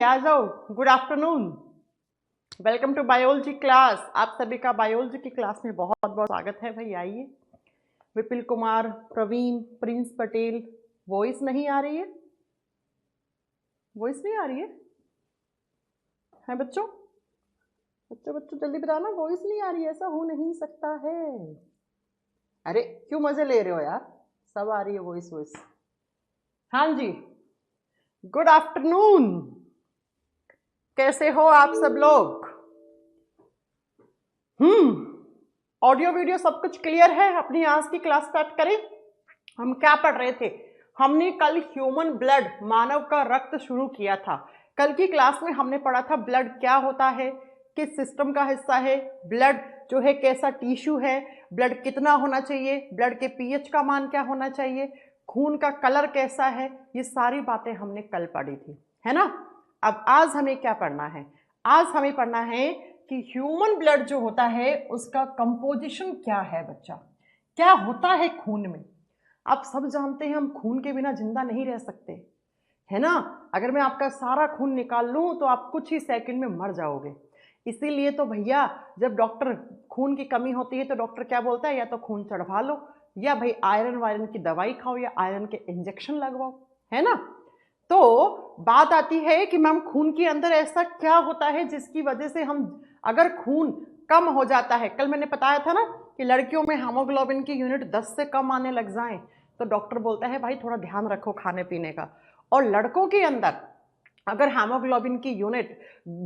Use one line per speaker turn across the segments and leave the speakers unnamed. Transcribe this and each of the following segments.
आ जाओ। Good afternoon, welcome to biology class. आप सभी का बायोलॉजी की क्लास में बहुत बहुत स्वागत है। भाई आइए। विपिल कुमार, प्रवीण, प्रिंस पटेल। वॉइस नहीं आ रही है? वॉइस नहीं आ रही है बच्चों? बच्चों जल्दी बताना, वॉइस नहीं आ रही है। ऐसा हो नहीं सकता है। अरे क्यों मजे ले रहे हो यार, सब आ रही है वॉइस। हाँ जी, गुड आफ्टरनून। कैसे हो आप सब लोग? ऑडियो वीडियो सब कुछ क्लियर है? अपनी आज की क्लास स्टार्ट करें। हम क्या पढ़ रहे थे? हमने कल ह्यूमन ब्लड, मानव का रक्त शुरू किया था। कल की क्लास में हमने पढ़ा था ब्लड क्या होता है, किस सिस्टम का हिस्सा है, ब्लड जो है कैसा टिश्यू है, ब्लड कितना होना चाहिए, ब्लड के पीएच का मान क्या होना चाहिए, खून का कलर कैसा है। ये सारी बातें हमने कल पढ़ी थी, है ना। अब आज हमें क्या पढ़ना है? आज हमें पढ़ना है कि ह्यूमन ब्लड जो होता है उसका कंपोजिशन क्या है बच्चा, क्या होता है खून में। आप सब जानते हैं हम खून के बिना जिंदा नहीं रह सकते, है ना। अगर मैं आपका सारा खून निकाल लूं तो आप कुछ ही सेकंड में मर जाओगे। इसीलिए तो भैया जब डॉक्टर खून की कमी होती है तो डॉक्टर क्या बोलता है, या तो खून चढ़वा लो, या भाई आयरन वायरन की दवाई खाओ, या आयरन के इंजेक्शन लगवाओ, है ना। तो बात आती है कि मैम खून के अंदर ऐसा क्या होता है जिसकी वजह से हम, अगर खून कम हो जाता है, कल मैंने बताया था ना कि लड़कियों में हीमोग्लोबिन की यूनिट 10 से कम आने लग जाए तो डॉक्टर बोलता है भाई थोड़ा ध्यान रखो खाने पीने का। और लड़कों के अंदर अगर हीमोग्लोबिन की यूनिट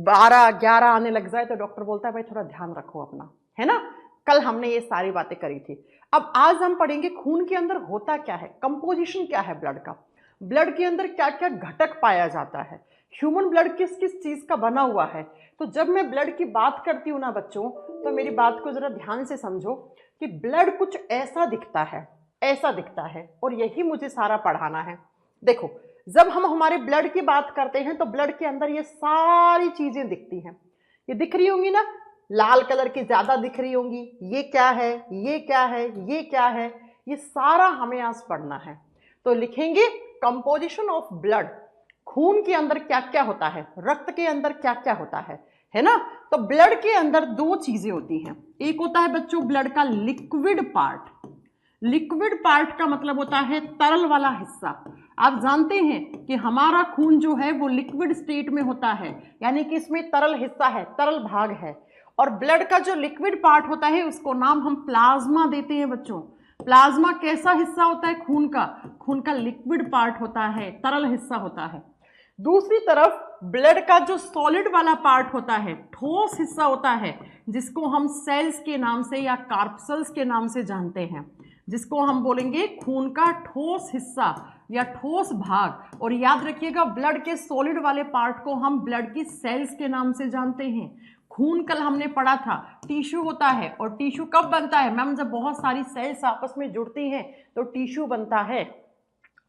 12-11 आने लग जाए तो डॉक्टर बोलता है भाई थोड़ा ध्यान रखो अपना, है ना। कल हमने ये सारी बातें करी थी। अब आज हम पढ़ेंगे खून के अंदर होता क्या है, कंपोजिशन क्या है ब्लड का, ब्लड के अंदर क्या क्या घटक पाया जाता है, ह्यूमन ब्लड किस किस चीज का बना हुआ है। तो जब मैं ब्लड की बात करती हूँ ना बच्चों, तो मेरी बात को जरा ध्यान से समझो कि ब्लड कुछ ऐसा दिखता है, ऐसा दिखता है, और यही मुझे सारा पढ़ाना है। देखो, जब हम हमारे ब्लड की बात करते हैं तो ब्लड के अंदर ये सारी चीजें दिखती हैं। ये दिख रही होंगी ना, लाल कलर की ज्यादा दिख रही होंगी। ये क्या है, ये क्या है, ये क्या है, ये सारा हमें आज पढ़ना है। तो लिखेंगे कंपोजिशन ऑफ ब्लड, खून के अंदर क्या क्या होता है, रक्त के अंदर क्या क्या होता है ना। तो ब्लड के अंदर दो चीजें होती हैं। एक होता है बच्चों ब्लड का लिक्विड पार्ट। लिक्विड पार्ट का मतलब होता है तरल वाला हिस्सा। आप जानते हैं कि हमारा खून जो है वो लिक्विड स्टेट में होता है, यानी कि इसमें तरल हिस्सा है, तरल भाग है। और ब्लड का जो लिक्विड पार्ट होता है उसको नाम हम प्लाज्मा देते हैं बच्चों। प्लाज्मा कैसा हिस्सा होता है खून का? खून का लिक्विड पार्ट होता है, तरल हिस्सा होता है। दूसरी तरफ ब्लड का जो सॉलिड वाला पार्ट होता है, ठोस हिस्सा होता है, जिसको हम सेल्स के नाम से या कार्पसल्स के नाम से जानते हैं, जिसको हम बोलेंगे खून का ठोस हिस्सा या ठोस भाग। और याद रखिएगा ब्लड के सॉलिड वाले पार्ट को हम ब्लड की सेल्स के नाम से जानते हैं। खून कल हमने पढ़ा था टिश्यू होता है, और टिश्यू कब बनता है मैम? जब बहुत सारी सेल्स आपस में जुड़ती हैं तो टिश्यू बनता है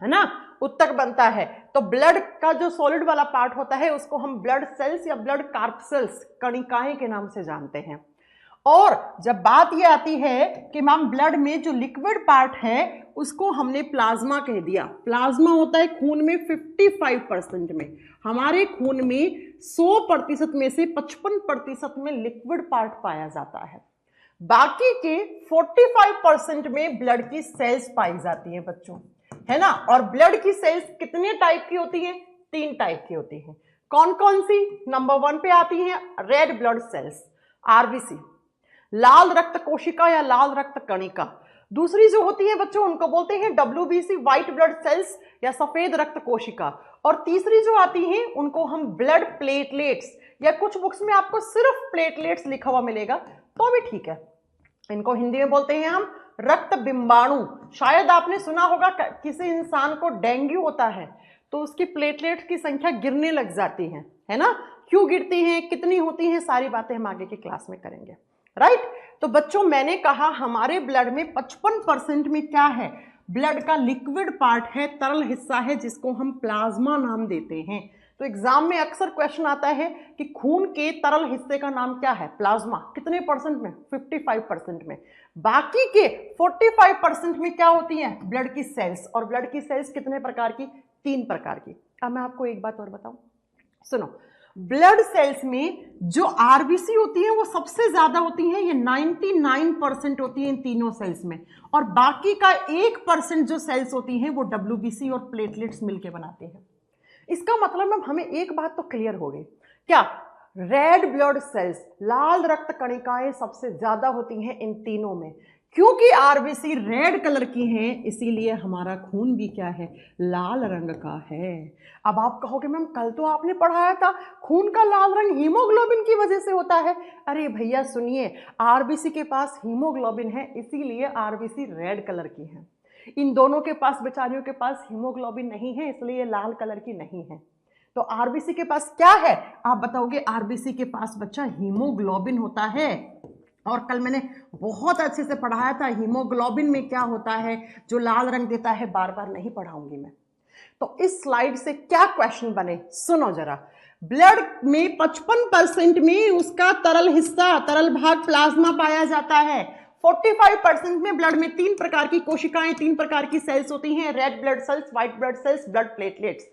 ना, उत्तक बनता है। तो ब्लड का जो सॉलिड वाला पार्ट होता है उसको हम ब्लड सेल्स या ब्लड कार्पसल्स, कणिकाएं के नाम से जानते हैं। और जब बात ये आती है कि मैम ब्लड में जो लिक्विड पार्ट है उसको हमने प्लाज्मा कह दिया। प्लाज्मा होता है खून में 55% में। हमारे खून में 100% में से 55% में लिक्विड पार्ट पाया जाता है। बाकी के 45% में ब्लड की सेल्स पाई जाती हैं बच्चों, है ना। और ब्लड की सेल्स कितने टाइप की होती है? 3 टाइप की होती है। कौन कौन सी? नंबर 1 पे आती है रेड ब्लड सेल्स, आरबीसी, लाल रक्त कोशिका या लाल रक्त कणिका। दूसरी जो होती है बच्चों उनको बोलते हैं डब्ल्यूबीसी, व्हाइट ब्लड सेल्स या सफेद रक्त कोशिका। और तीसरी जो आती हैं उनको हम ब्लड प्लेटलेट्स, या कुछ बुक्स में आपको सिर्फ प्लेटलेट्स लिखा हुआ मिलेगा तो भी ठीक है, इनको हिंदी में बोलते हैं हम रक्त बिंबाणु। शायद आपने सुना होगा किसी इंसान को डेंगू होता है तो उसकी प्लेटलेट्स की संख्या गिरने लग जाती है ना। क्यों गिरती हैं, कितनी होती हैं, सारी बातें हम आगे की क्लास में करेंगे, राइट। तो बच्चों मैंने कहा हमारे ब्लड में 55% में क्या है? ब्लड का लिक्विड पार्ट है, तरल हिस्सा है, जिसको हम प्लाज्मा नाम देते हैं। तो एग्जाम में अक्सर क्वेश्चन आता है कि खून के तरल हिस्से का नाम क्या है? प्लाज्मा। कितने परसेंट में? 55% में। बाकी के 45% में क्या होती है? ब्लड की सेल्स। और ब्लड की सेल्स कितने प्रकार की? 3 प्रकार की। अब मैं आपको एक बात और बताऊं, सुनो, ब्लड सेल्स में जो आरबीसी होती है वो सबसे ज्यादा होती है, ये 99% होती है इन तीनों सेल्स में, और बाकी का 1% जो सेल्स होती हैं वो डब्ल्यूबीसी और प्लेटलेट्स मिलके बनाते हैं। इसका मतलब हमें एक बात तो क्लियर हो गई, क्या रेड ब्लड सेल्स, लाल रक्त कणिकाएं सबसे ज्यादा होती हैं इन तीनों में। क्योंकि आरबीसी रेड कलर की हैं, इसीलिए हमारा खून भी क्या है, लाल रंग का है। अब आप कहोगे मैम कल तो आपने पढ़ाया था खून का लाल रंग हीमोग्लोबिन की वजह से होता है। अरे भैया सुनिए, आरबीसी के पास हीमोग्लोबिन है, इसीलिए आरबीसी रेड कलर की है। इन दोनों के पास, बेचारियों के पास हीमोग्लोबिन नहीं है, इसलिए लाल कलर की नहीं है। तो आरबीसी के पास क्या है, आप बताओगे? आरबीसी के पास बच्चा हीमोग्लोबिन होता है। और कल मैंने बहुत अच्छे से पढ़ाया था हीमोग्लोबिन में क्या होता है जो लाल रंग देता है, बार बार नहीं पढ़ाऊंगी मैं। तो इस स्लाइड से क्या क्वेश्चन बने, सुनो जरा। ब्लड में 55% में उसका तरल हिस्सा, तरल भाग प्लाज्मा पाया जाता है। 45% में ब्लड में 3 प्रकार की कोशिकाएं, 3 प्रकार की सेल्स होती हैं, red blood cells, white blood cells, blood platelets.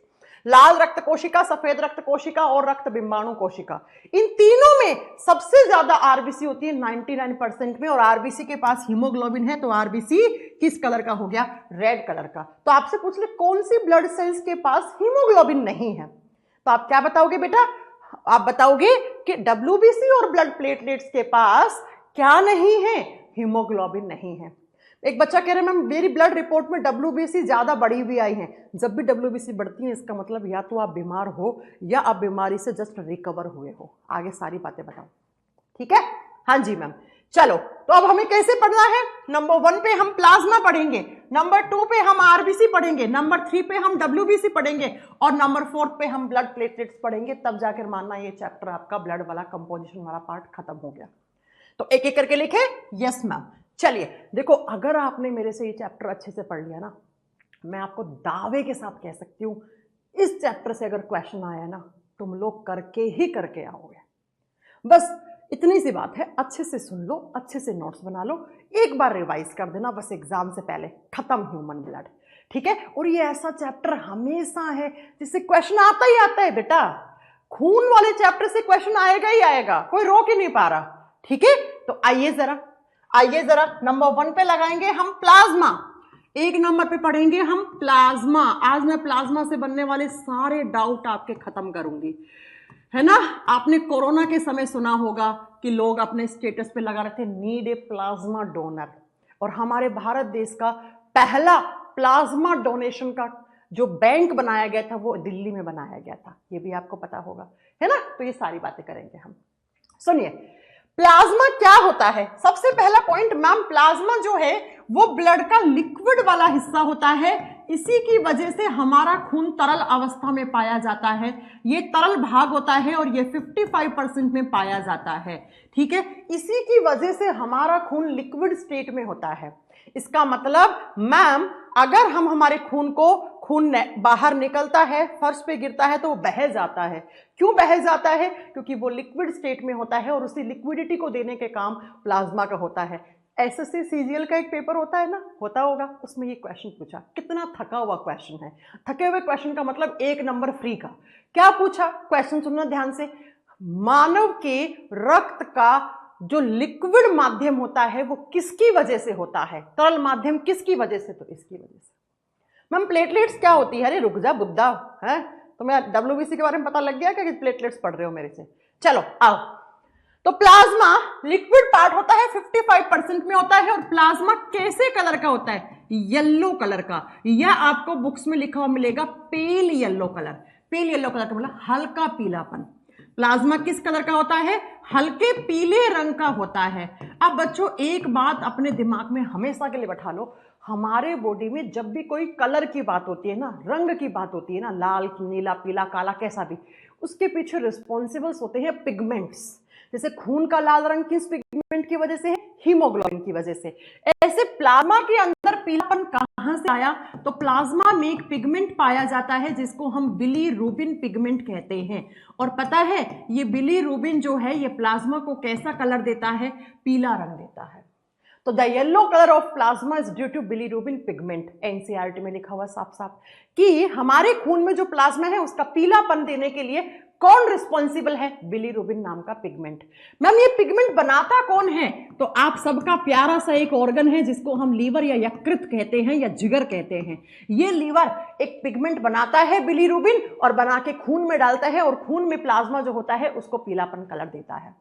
लाल रक्त कोशिका, सफेद रक्त कोशिका और रक्त बिंबाणु कोशिका, इन तीनों में सबसे ज्यादा आरबीसी होती है 99% में। और आरबीसी के पास हीमोग्लोबिन है, तो आरबीसी किस कलर का हो गया, रेड कलर का। तो आपसे पूछ ले कौन सी ब्लड सेल्स के पास हीमोग्लोबिन नहीं है, तो आप क्या बताओगे बेटा? आप बताओगे कि डब्ल्यूबीसी और ब्लड प्लेटलेट्स के पास क्या नहीं है, हीमोग्लोबिन नहीं है। एक बच्चा कह रहे हैं मैम मेरी ब्लड रिपोर्ट में डब्ल्यूबीसी ज्यादा बढ़ी हुई आई है। जब भी डब्ल्यूबीसी बढ़ती है इसका मतलब या तो आप बीमार हो या आप बीमारी से जस्ट रिकवर हुए हो। आगे सारी बातें बताओ, ठीक है? हाँ जी मैम। चलो, तो अब हमें कैसे पढ़ना है? नंबर 1 पे हम प्लाज्मा पढ़ेंगे, नंबर 2 पे हम आरबीसी पढ़ेंगे, नंबर 3 पे हम डब्ल्यूबीसी पढ़ेंगे और नंबर 4 पे हम ब्लड प्लेटलेट्स पढ़ेंगे। तब जाकर मानना ये चैप्टर आपका ब्लड वाला कंपोजिशन वाला पार्ट खत्म हो गया। तो एक एक करके लिखे, यस मैम। चलिए देखो, अगर आपने मेरे से ये चैप्टर अच्छे से पढ़ लिया ना, मैं आपको दावे के साथ कह सकती हूं इस चैप्टर से अगर क्वेश्चन आया ना, तुम लोग करके आओगे। बस इतनी सी बात है, अच्छे से सुन लो, अच्छे से नोट्स बना लो, एक बार रिवाइज कर देना बस एग्जाम से पहले, खत्म ह्यूमन ब्लड, ठीक है? और ये ऐसा चैप्टर हमेशा है जिससे क्वेश्चन आता ही आता है बेटा। खून वाले चैप्टर से क्वेश्चन आएगा ही आएगा, कोई रोक ही नहीं पा रहा, ठीक है? तो आइए जरा नंबर 1 पे लगाएंगे हम प्लाज्मा। 1 नंबर पे पढ़ेंगे हम प्लाज्मा। आज मैं प्लाज्मा से बनने वाले सारे डाउट आपके खत्म करूंगी, है ना? आपने कोरोना के समय सुना होगा कि लोग अपने स्टेटस पे लगा रहे थे नीड ए प्लाज्मा डोनर, और हमारे भारत देश का पहला प्लाज्मा डोनेशन का जो बैंक बनाया गया था वो दिल्ली में बनाया गया था, ये भी आपको पता होगा, है ना? तो ये सारी बातें करेंगे हम। सुनिए, प्लाज्मा क्या होता है? सबसे पहला पॉइंट मैम, प्लाज्मा जो है वो ब्लड का लिक्विड वाला हिस्सा होता है। इसी की वजह से हमारा खून तरल अवस्था में पाया जाता है। ये तरल भाग होता है और ये 55% में पाया जाता है, ठीक है? इसी की वजह से हमारा खून लिक्विड स्टेट में होता है। इसका मतलब मैम, अगर हम हमारे खून बाहर निकलता है, फर्श पे गिरता है तो वो बह जाता है। क्यों बह जाता है? क्योंकि वो लिक्विड स्टेट में होता है और उसी लिक्विडिटी को देने के काम प्लाज्मा का होता है। एसएससी सीजीएल का एक पेपर होता है ना, होता होगा, उसमें ये क्वेश्चन पूछा, कितना थका हुआ क्वेश्चन है। थके हुए क्वेश्चन का मतलब 1 नंबर फ्री का। क्या पूछा? क्वेश्चन सुनना ध्यान से। मानव के रक्त का जो लिक्विड माध्यम होता है वो किसकी वजह से होता है? तरल माध्यम किसकी वजह से? तो इसकी वजह से। मैम प्लेटलेट्स क्या होती है? अरे रुक जा बुद्धा, है तुम्हें डब्ल्यूबीसी के बारे में पता लग गया क्या कि प्लेटलेट्स पढ़ रहे हो मेरे से? चलो आओ। तो प्लाज्मा लिक्विड पार्ट होता है, 55% में होता है। और प्लाज्मा कैसे कलर का होता है? येलो कलर का, या आपको बुक्स में लिखा हुआ मिलेगा pale yellow colour. Pale yellow colour का मतलब हल्का पीलापन। प्लाज्मा किस कलर का होता है? हल्के पीले रंग का होता है। अब बच्चों एक बात अपने दिमाग में हमेशा के लिए बैठा लो, हमारे बॉडी में जब भी कोई कलर की बात होती है ना, रंग की बात होती है ना, लाल, नीला, पीला, काला, कैसा भी, उसके पीछे रिस्पॉन्सिबल्स होते हैं पिगमेंट्स। जैसे खून का लाल रंग किस पिगमेंट की वजह से है? हीमोग्लोबिन की वजह से। ऐसे प्लाज्मा के अंदर पीलापन कहां से आया? तो प्लाज्मा में एक पिगमेंट पाया जाता है जिसको हम बिलीरुबिन पिगमेंट कहते हैं। और पता है ये बिलीरुबिन जो है ये प्लाज्मा को कैसा कलर देता है? पीला रंग देता है। तो the yellow colour of plasma is due to bilirubin pigment. NCERT में लिखा हुआ साफ साफ कि हमारे खून में जो प्लाज्मा है उसका पीलापन देने के लिए कौन रिस्पॉन्सिबल है? बिलीरुबिन नाम का पिगमेंट। मैम ये पिगमेंट बनाता कौन है? तो आप सबका प्यारा सा एक ऑर्गन है जिसको हम लीवर या यकृत कहते हैं या जिगर कहते हैं। ये लीवर एक पिगमेंट बनाता है बिलीरुबिन और बना के खून में डालता है और खून में प्लाज्मा जो होता है उसको पीलापन कलर देता है।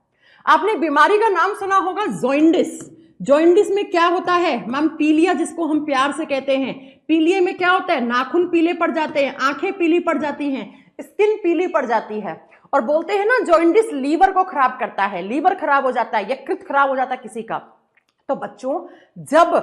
आपने बीमारी का नाम सुना होगा जॉइंडिस। जॉइंडिस में क्या होता है मैम? पीलिया जिसको हम प्यार से कहते हैं। पीलिया में क्या होता है? नाखून पीले पड़ जाते हैं, आंखें पीली पड़ जाती हैं, स्किन पीली पड़ जाती है। और बोलते हैं ना जॉइंडिस लीवर को खराब करता है, लीवर खराब हो जाता है, यकृत खराब हो जाता है किसी का। तो बच्चों जब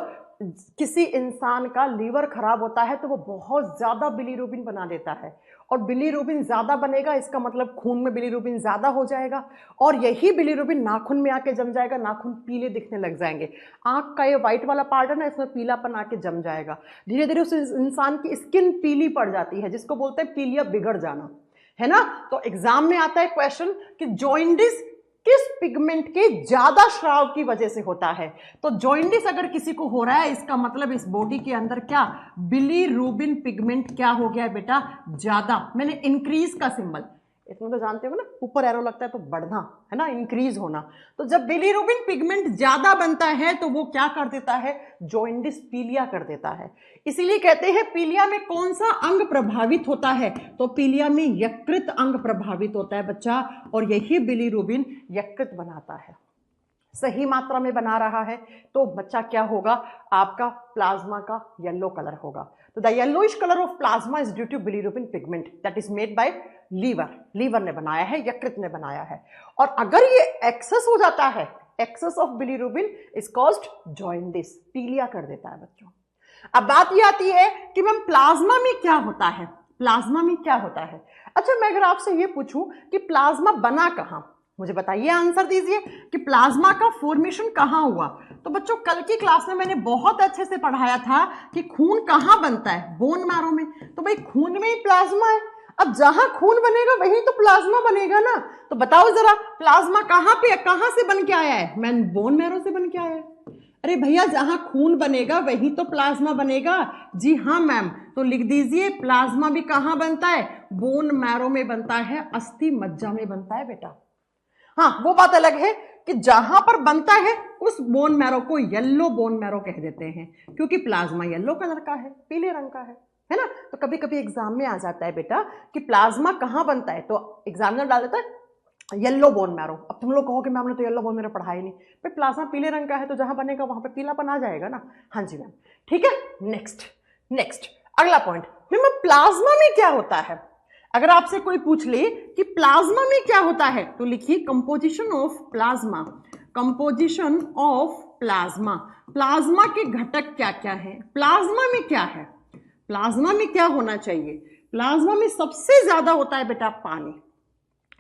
किसी इंसान का लीवर खराब होता है तो वो बहुत ज्यादा बिलीरुबिन बना देता है और बिलीरुबिन ज्यादा बनेगा, इसका मतलब खून में बिलीरुबिन ज्यादा हो जाएगा और यही बिलीरुबिन नाखून में आके जम जाएगा, नाखून पीले दिखने लग जाएंगे। आंख का ये व्हाइट वाला पार्ट है ना, इसमें पीलापन आके जम जाएगा। धीरे धीरे उस इंसान की स्किन पीली पड़ जाती है जिसको बोलते हैं पीलिया बिगड़ जाना, है ना। तो एग्जाम में आता है क्वेश्चन कि जॉइंडिस किस पिगमेंट के ज्यादा स्राव की वजह से होता है? तो जॉइंडिस अगर किसी को हो रहा है इसका मतलब इस बॉडी के अंदर क्या बिलीरुबिन पिगमेंट क्या हो गया है बेटा? ज्यादा। मैंने इंक्रीज का सिंबल, इसमें तो जानते हो ना ऊपर एरो लगता है तो बढ़ना, है ना, इंक्रीज होना। तो जब बिलीरुबिन पिगमेंट ज्यादा बनता है तो वो क्या कर देता है? जॉइंडिस पीलिया कर देता है। इसीलिए कहते हैं पीलिया में कौन सा अंग प्रभावित होता है? तो पीलिया में यकृत अंग प्रभावित होता है बच्चा और यही बिलीरुबिन यकृत बनाता है। सही मात्रा में बना रहा है तो बच्चा क्या होगा? आपका प्लाज्मा का येलो कलर होगा। तो the yellowish colour of plasma is due to bilirubin pigment that is made by liver. Liver ने बनाया है, यकृत ने बनाया है। और अगर ये एक्सेस हो जाता है, excess of bilirubin is caused jaundice, पीलिया कर देता है बच्चों। अब बात ये आती है कि मैम प्लाज्मा में क्या होता है? प्लाज्मा में क्या होता है? अच्छा मैं अगर आपसे ये पूछूं कि प्लाज्मा बना कहां, मुझे बताइए, आंसर दीजिए कि प्लाज्मा का फॉर्मेशन कहां हुआ। तो बच्चों कल की क्लास में मैंने बहुत अच्छे से पढ़ाया था कि खून कहां बनता है? बोन मैरो में। तो भाई खून में ही प्लाज्मा है, अब जहां खून बनेगा वहीं तो प्लाज्मा बनेगा ना। तो बताओ जरा प्लाज्मा कहां पे, कहां से बन के आया है? मैन बोन मैरो से बन के आया है। अरे भैया जहां खून बनेगा वहीं तो प्लाज्मा बनेगा। जी हाँ मैम, तो लिख दीजिए प्लाज्मा भी कहां बनता है? बोन मैरो में बनता है, अस्थि मज्जा में बनता है बेटा। हाँ वो बात अलग है कि जहां पर बनता है उस बोन मैरो को येलो बोन मैरो कह देते हैं क्योंकि प्लाज्मा येलो कलर का है, पीले रंग का है ना। तो कभी कभी एग्जाम में आ जाता है बेटा कि प्लाज्मा कहां बनता है, तो एग्जामिनर डाल देता है येलो बोन मैरो। अब तुम लोग कहोगे मैम ने तो येलो बोन मैरो पढ़ाई नहीं, भाई प्लाज्मा पीले रंग का है तो जहां बनेगा वहां पे पीलापन आ जाएगा ना। हाँ जी मैम, ठीक है। नेक्स्ट अगला पॉइंट, मैम प्लाज्मा में क्या होता है? अगर आपसे कोई पूछ ले कि प्लाज्मा में क्या होता है तो लिखिए composition of plasma. Composition of plasma, plasma के घटक क्या क्या है? प्लाज्मा में क्या है? प्लाज्मा में क्या होना चाहिए? प्लाज्मा में सबसे ज्यादा होता है बेटा पानी।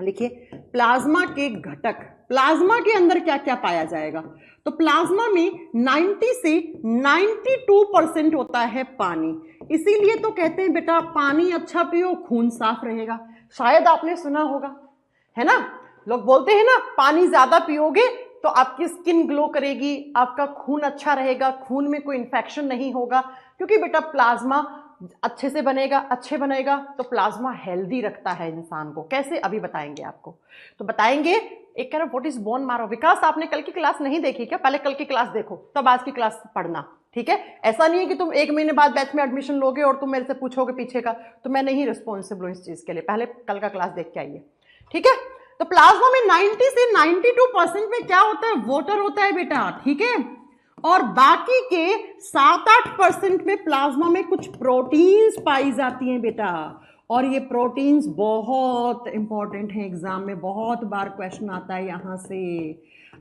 लिखिए प्लाज्मा के घटक, प्लाज्मा के अंदर क्या क्या पाया जाएगा? तो प्लाज्मा में 90 से 92% होता है पानी। इसीलिए तो कहते हैं बेटा पानी अच्छा पियो खून साफ रहेगा। शायद आपने सुना होगा, है ना, लोग बोलते हैं ना पानी ज्यादा पियोगे तो आपकी स्किन ग्लो करेगी, आपका खून अच्छा रहेगा, खून में कोई इंफेक्शन नहीं होगा, क्योंकि बेटा प्लाज्मा अच्छे से बनेगा, अच्छे बनेगा तो प्लाज्मा हेल्दी रखता है इंसान को। कैसे अभी बताएंगे आपको। तो बताएंगे एक कह रहा व्हाट इज बोन मैरो। विकास आपने कल की क्लास नहीं देखी क्या? पहले कल की क्लास देखो तब आज की क्लास पढ़ना, ठीक है। ऐसा नहीं है कि तुम 1 महीने बाद बैच में एडमिशन लोगे और तुम मेरे से पूछोगे पीछे का, तो मैं नहीं रिस्पॉन्सिबल हूं इस चीज के लिए। पहले कल का क्लास देख के आइए, ठीक है। तो प्लाज्मा में 90 से 92% में क्या होता है? वाटर होता है बेटा, ठीक है। और बाकी के 7-8% में प्लाज्मा में कुछ प्रोटीन्स पाई जाती हैं बेटा। और ये प्रोटीन्स बहुत इंपॉर्टेंट है, एग्जाम में बहुत बार क्वेश्चन आता है यहां से।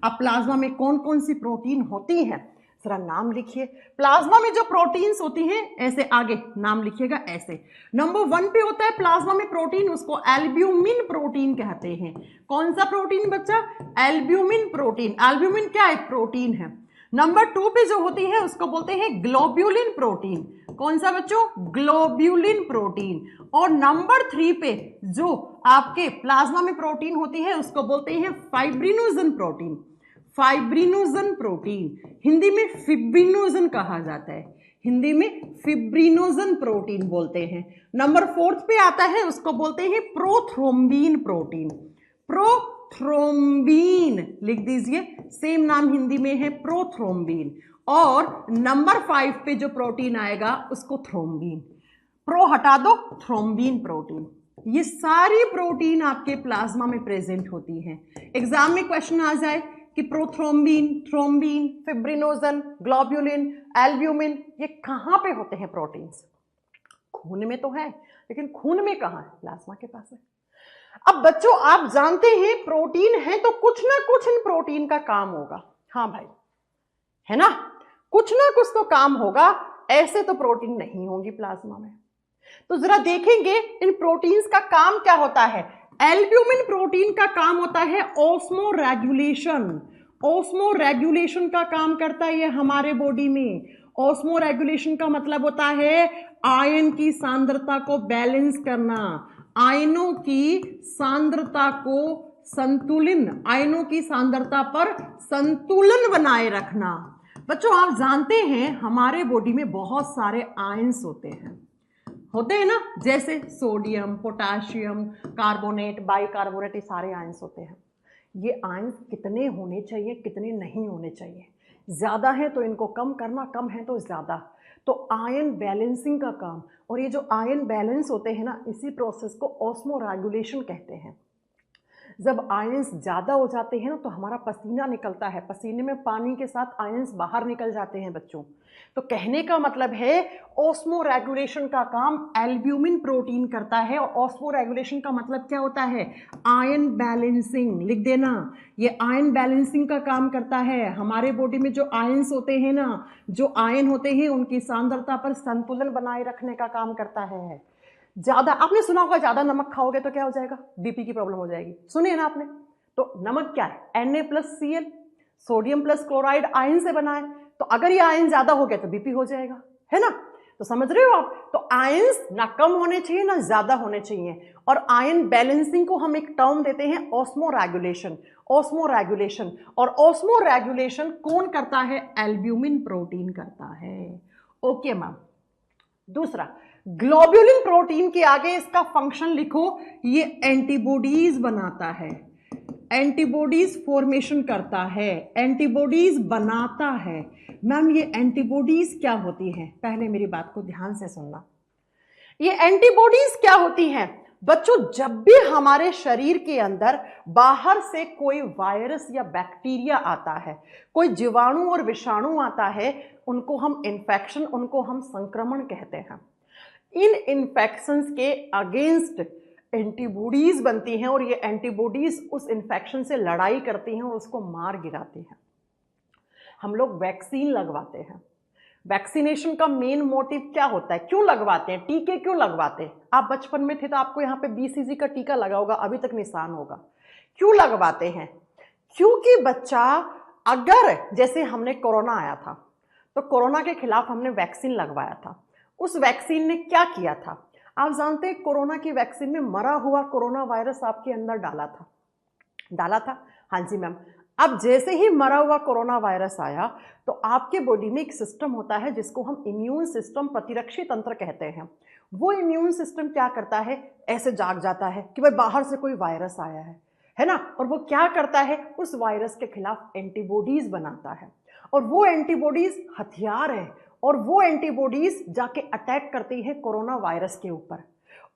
अब प्लाज्मा में कौन कौन सी प्रोटीन होती हैं जरा नाम लिखिए। प्लाज्मा में जो प्रोटीन्स होती हैं ऐसे आगे नाम लिखिएगा ऐसे। नंबर 1 पे होता है प्लाज्मा में प्रोटीन, उसको एल्ब्यूमिन प्रोटीन कहते हैं। कौन सा प्रोटीन बच्चा? Albumin protein. एल्ब्यूमिन क्या है? प्रोटीन है। नंबर 2 पे जो होती है उसको बोलते हैं ग्लोब्यूलिन प्रोटीन। कौन सा बच्चों? Globulin protein. और नंबर 3 पे जो आपके प्लाज्मा में प्रोटीन होती है उसको बोलते हैं fibrinogen protein. Fibrinogen protein, Hindi में फिब्रिनोजन कहा जाता है, हिंदी में फिब्रिनोजन प्रोटीन बोलते हैं। नंबर 4 पे आता है, उसको बोलते हैं प्रोथ्रोम्बिन प्रोटीन। प्रोथ्रोम्बिन लिख दीजिए, सेम नाम हिंदी में है प्रोथ्रोम्बिन। और नंबर 5 पे जो प्रोटीन आएगा उसको थ्रोम्बिन, प्रो हटा दो, थ्रोम्बिन प्रोटीन। ये सारी प्रोटीन आपके प्लाज्मा में प्रेजेंट होती हैं। एग्जाम में क्वेश्चन आ जाए कि prothrombin, thrombin, fibrinogen, globulin, albumin, ये कहां पे होते हैं प्रोटीन्स? खून में तो है, लेकिन खून में कहां है? प्लाज्मा के पास है। अब बच्चों आप जानते हैं प्रोटीन है तो कुछ ना कुछ इन प्रोटीन का काम होगा। हाँ भाई, है ना, कुछ ना कुछ तो काम होगा, ऐसे तो प्रोटीन नहीं होंगी प्लाज्मा में। तो जरा देखेंगे इन प्रोटीन्स का काम क्या होता है। एल्ब्यूमिन प्रोटीन का काम होता है ऑस्मो रेगुलेशन। ऑस्मो रेगुलेशन का काम करता है ये हमारे बॉडी में। ऑस्मो रेगुलेशन का मतलब होता है आयन की सांद्रता को बैलेंस करना, आयनों की सांद्रता को संतुलन, आयनों की सांद्रता पर संतुलन बनाए रखना। बच्चों आप जानते हैं हमारे बॉडी में बहुत सारे आयंस होते हैं ना, जैसे सोडियम, पोटाशियम, कार्बोनेट, बाइकार्बोनेट, ये सारे आयंस होते हैं। ये आयंस कितने होने चाहिए, कितने नहीं होने चाहिए? ज़्यादा है तो इनको कम करना, कम है तो ज़्यादा। तो आयन बैलेंसिंग का काम, और ये जो आयन बैलेंस होते हैं ना, इसी प्रोसेस को ऑस्मो रेगुलेशन कहते हैं। जब आयंस ज़्यादा हो जाते हैं ना तो हमारा पसीना निकलता है, पसीने में पानी के साथ आयंस बाहर निकल जाते हैं बच्चों। तो कहने का मतलब है ऑस्मो रेगुलेशन का काम एल्ब्यूमिन प्रोटीन करता है। और ऑस्मो रेगुलेशन का मतलब क्या होता है? आयन बैलेंसिंग, लिख देना, ये आयन बैलेंसिंग का काम करता है। हमारे बॉडी में जो आयंस होते हैं ना, जो आयन होते हैं उनकी सांद्रता पर संतुलन बनाए रखने का काम करता है। ज्यादा, आपने सुना होगा ज्यादा नमक खाओगे तो क्या हो जाएगा? बीपी की प्रॉब्लम हो जाएगी, सुनिए ना आपने। तो नमक क्या है? Na+Cl, sodium plus chloride ion से बना है। तो अगर ये आयन ज्यादा हो गया तो बीपी हो जाएगा, है ना। तो समझ रहे हो आप? तो आयंस ना कम होने चाहिए ना ज्यादा होने चाहिए। और आयन बैलेंसिंग को हम एक टर्म देते हैं ऑस्मो रेगुलेशन। ऑस्मो रेगुलेशन, और ऑस्मो रेगुलेशन कौन करता है? एल्ब्यूमिन प्रोटीन करता है। Okay ma'am. दूसरा, ग्लोब्यूलिन प्रोटीन के आगे इसका फंक्शन लिखो, ये एंटीबॉडीज बनाता है, एंटीबॉडीज फॉर्मेशन करता है, एंटीबॉडीज बनाता है। मैम ये एंटीबॉडीज क्या होती हैं? पहले मेरी बात को ध्यान से सुनना। ये एंटीबॉडीज क्या होती हैं? बच्चों जब भी हमारे शरीर के अंदर बाहर से कोई वायरस या बैक्टीरिया आता है, कोई जीवाणु और विषाणु आता है, उनको हम इन्फेक्शन, उनको हम संक्रमण कहते हैं। इन इन्फेक्शंस के अगेंस्ट एंटीबॉडीज बनती हैं, और ये एंटीबॉडीज उस इन्फेक्शन से लड़ाई करती हैं और उसको मार गिराती हैं। हम लोग वैक्सीन लगवाते हैं। वैक्सीनेशन का मेन मोटिव क्या होता है? क्यों लगवाते हैं? टीके क्यों लगवाते हैं? आप बचपन में थे तो आपको यहाँ पे BCG का टीका लगा होगा, अभी तक निशान होगा। क्यों लगवाते हैं? क्योंकि बच्चा, अगर जैसे हमने कोरोना आया था तो कोरोना के खिलाफ हमने वैक्सीन लगवाया था। उस वैक्सीन ने क्या किया था? आप जानते हैं कोरोना की वैक्सीन में मरा हुआ कोरोना वायरस आपके अंदर डाला था। हाँ जी मैम। अब जैसे ही मरा हुआ कोरोना वायरस आया तो आपके बॉडी में एक सिस्टम होता है जिसको हम इम्यून सिस्टम, प्रतिरक्षी तंत्र कहते हैं। वो इम्यून सिस्टम क्या करता है? ऐसे जाग जाता है कि भाई बाहर से कोई वायरस आया है ना। और वो क्या करता है? उस वायरस के खिलाफ एंटीबॉडीज बनाता है, और वो एंटीबॉडीज हथियार है, और वो एंटीबॉडीज जाके अटैक करती है कोरोना वायरस के ऊपर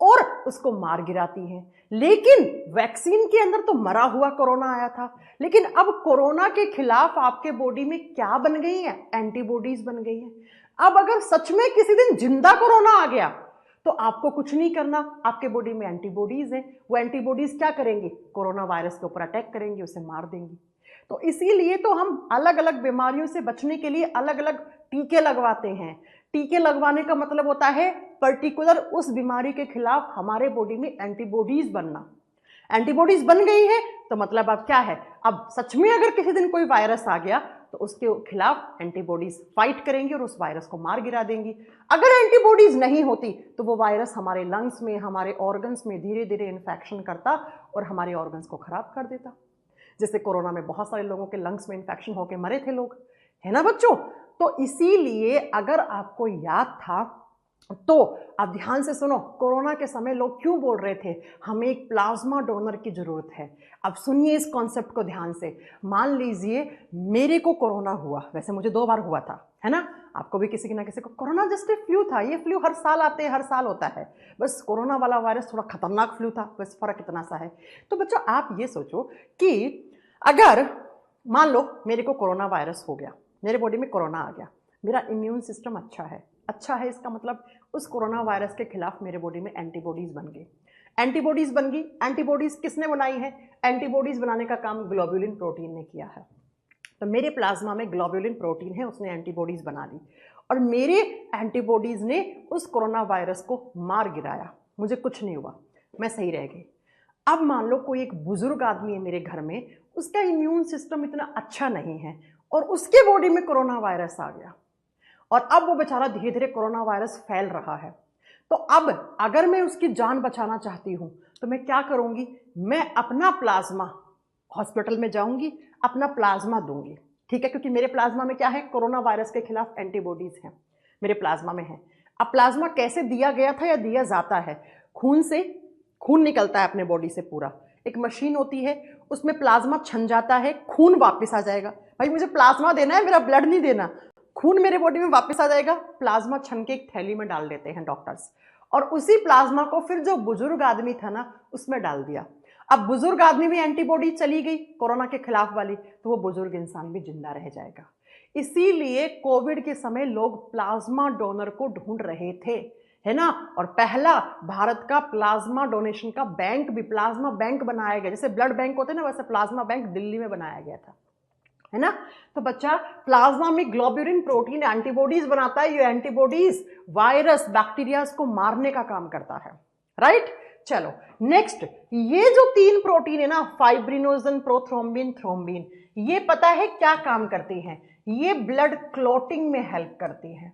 और उसको मार गिराती है। लेकिन वैक्सीन के अंदर तो मरा हुआ कोरोना आया था, लेकिन अब कोरोना के खिलाफ आपके बॉडी में क्या बन गई है? एंटीबॉडीज बन गई है। अब अगर सच में किसी दिन जिंदा कोरोना आ गया तो आपको कुछ नहीं करना, आपके बॉडी में एंटीबॉडीज है। वो एंटीबॉडीज क्या करेंगी? कोरोना वायरस के ऊपर अटैक करेंगी, उसे मार देंगी। तो इसीलिए तो हम अलग अलग बीमारियों से बचने के लिए अलग अलग टीके लगवाते हैं। टीके लगवाने का मतलब होता है पर्टिकुलर उस बीमारी के खिलाफ हमारे बॉडी में एंटीबॉडीज बनना। एंटीबॉडीज बन गई है तो मतलब अब क्या है? अब सच में अगर किसी दिन कोई वायरस आ गया तो उसके खिलाफ एंटीबॉडीज फाइट करेंगी और उस वायरस को मार गिरा देंगी। अगर एंटीबॉडीज नहीं होती तो वो वायरस हमारे लंग्स में, हमारे ऑर्गन्स में धीरे धीरे इन्फेक्शन करता और हमारे ऑर्गन्स को खराब कर देता। जैसे कोरोना में बहुत सारे लोगों के लंग्स में इन्फेक्शन होकर मरे थे लोग, है ना बच्चों। तो इसीलिए अगर आपको याद था तो आप ध्यान से सुनो, कोरोना के समय लोग क्यों बोल रहे थे हमें एक प्लाज्मा डोनर की जरूरत है। अब सुनिए इस कॉन्सेप्ट को ध्यान से। मान लीजिए मेरे को कोरोना हुआ, वैसे मुझे 2 बार हुआ था, है ना, आपको भी किसी ना किसी को। कोरोना जस्ट एक फ्लू था, ये फ्लू हर साल आते हैं, हर साल होता है, बस कोरोना वाला वायरस थोड़ा खतरनाक फ्लू था, बस फर्क इतना सा है। तो बच्चों आप ये सोचो कि अगर मान लो मेरे को कोरोना वायरस हो गया, मेरे बॉडी में कोरोना आ गया, मेरा इम्यून सिस्टम अच्छा है इसका मतलब उस कोरोना वायरस के खिलाफ मेरे बॉडी में एंटीबॉडीज बन गई। एंटीबॉडीज बन गई, एंटीबॉडीज किसने बनाई है? एंटीबॉडीज बनाने का काम ग्लोबुलिन प्रोटीन ने किया है। तो मेरे प्लाज्मा में ग्लोबुलिन प्रोटीन है, उसने एंटीबॉडीज बना ली और मेरे एंटीबॉडीज ने उस कोरोना वायरस को मार गिराया, मुझे कुछ नहीं हुआ, मैं सही रह गई। अब मान लो कोई एक बुजुर्ग आदमी है मेरे घर में, उसका इम्यून सिस्टम इतना अच्छा नहीं है और उसके बॉडी में कोरोना वायरस आ गया और अब वो बेचारा धीरे धीरे कोरोना वायरस फैल रहा है। तो अब अगर मैं उसकी जान बचाना चाहती हूं तो मैं क्या करूंगी? मैं अपना प्लाज्मा हॉस्पिटल में जाऊंगी, अपना प्लाज्मा दूंगी, ठीक है, क्योंकि मेरे प्लाज्मा में क्या है? कोरोना वायरस के खिलाफ एंटीबॉडीज हैं, मेरे प्लाज्मा में है। अब प्लाज्मा कैसे दिया गया था या दिया जाता है? खून से, खून निकलता है अपने बॉडी से पूरा, एक मशीन होती है, उसमें प्लाज्मा छन जाता है, खून वापस आ जाएगा। भाई मुझे प्लाज्मा देना है, मेरा ब्लड नहीं देना, खून मेरे बॉडी में वापस आ जाएगा। प्लाज्मा छन के एक थैली में डाल देते हैं डॉक्टर्स, और उसी प्लाज्मा को फिर जो बुजुर्ग आदमी था ना उसमें डाल दिया। अब बुजुर्ग आदमी में एंटीबॉडी चली गई कोरोना के खिलाफ वाली, तो वो बुजुर्ग इंसान भी जिंदा रह जाएगा। इसीलिए कोविड के समय लोग प्लाज्मा डोनर को ढूंढ रहे थे, है ना। और पहला भारत का प्लाज्मा डोनेशन का बैंक भी, प्लाज्मा बैंक बनाया गया, जैसे ब्लड बैंक होते हैं ना वैसे प्लाज्मा बैंक दिल्ली में बनाया गया था, है ना। तो बच्चा प्लाज्मा में ग्लोबुलिन प्रोटीन एंटीबॉडीज बनाता है, ये एंटीबॉडीज वायरस बैक्टीरियाज को मारने का काम करता है, राइट। चलो नेक्स्ट, ये जो 3 प्रोटीन है ना, फाइब्रिनोजन, प्रोथ्रोम्बिन, थ्रोम्बिन, ये पता है क्या काम करती हैं? ये ब्लड क्लॉटिंग में हेल्प करती हैं।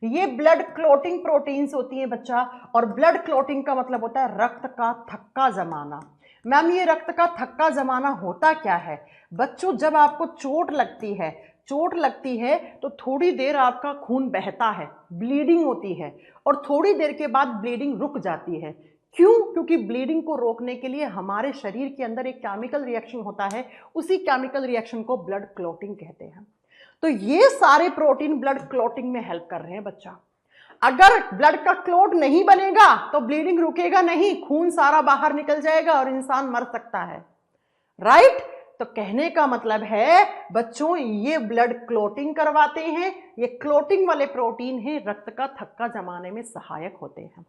ये ब्लड क्लॉटिंग प्रोटीन्स होती हैं बच्चा, और ब्लड क्लॉटिंग का मतलब होता है रक्त का थक्का जमाना। मैम ये रक्त का थक्का जमाना होता क्या है? बच्चों जब आपको चोट लगती है तो थोड़ी देर आपका खून बहता है, ब्लीडिंग होती है, और थोड़ी देर के बाद ब्लीडिंग रुक जाती है। क्यों? क्योंकि ब्लीडिंग को रोकने के लिए हमारे शरीर के अंदर एक केमिकल रिएक्शन होता है, उसी केमिकल रिएक्शन को ब्लड क्लॉटिंग कहते हैं। तो ये सारे प्रोटीन ब्लड क्लॉटिंग में हेल्प कर रहे हैं बच्चा। अगर ब्लड का क्लॉट नहीं बनेगा तो ब्लीडिंग रुकेगा नहीं, खून सारा बाहर निकल जाएगा और इंसान मर सकता है, राइट। तो कहने का मतलब है बच्चों ये ब्लड क्लॉटिंग करवाते हैं, ये क्लॉटिंग वाले प्रोटीन है, रक्त का थक्का जमाने में सहायक होते हैं।